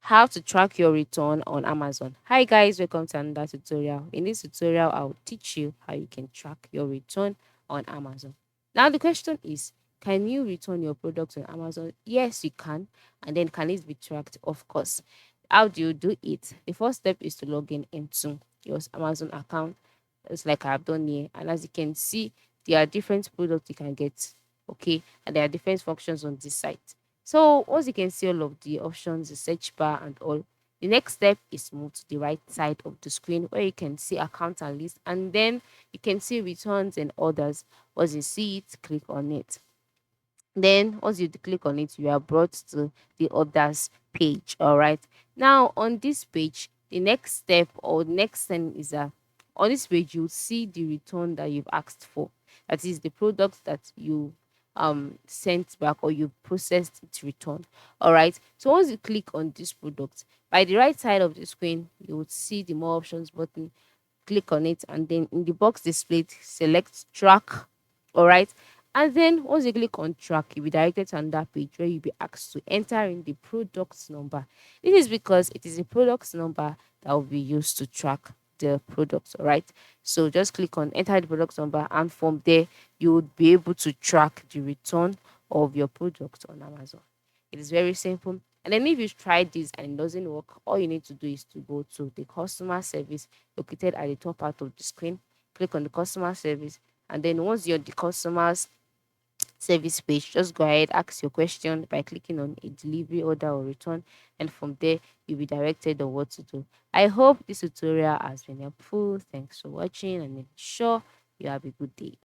how to track your return on Amazon. Hi guys, welcome to another tutorial. In this tutorial, I'll teach you how you can track your return on Amazon. Now the question is, can you return your products on Amazon? Yes, you can. And then can it be tracked? Of course. How do you do it? The first step is to log in into your Amazon account. It's like I've done here. And as you can see, there are different products you can get. Okay. And there are different functions on this site. So once you can see all of the options, the search bar and all, the next step is move to the right side of the screen where you can see account and list, and then you can see returns and orders. Once you see it, click on it. Then once you click on it, you are brought to the orders page. All right. Now on this page, the next step or next thing is that on this page you'll see the return that you've asked for. That is the product that you sent back or you processed its return. All right. So once you click on this product, by the right side of the screen, you would see the more options button. Click on it, and then in the box displayed, select track. All right. And then once you click on track, you'll be directed to another page where you'll be asked to enter in the product number. This is because it is a product number that will be used to track the products. All right. So just click on enter the product number, and from there you would be able to track the return of your product on Amazon. It is very simple. And then if you try this and it doesn't work, all you need to do is to go to the customer service located at the top part of the screen. Click on the customer service, and then once you're the customer's service page, just go ahead, ask your question by clicking on a delivery order or return, and from there you'll be directed on what to do. I hope this tutorial has been helpful. Thanks for watching, and make sure you have a good day.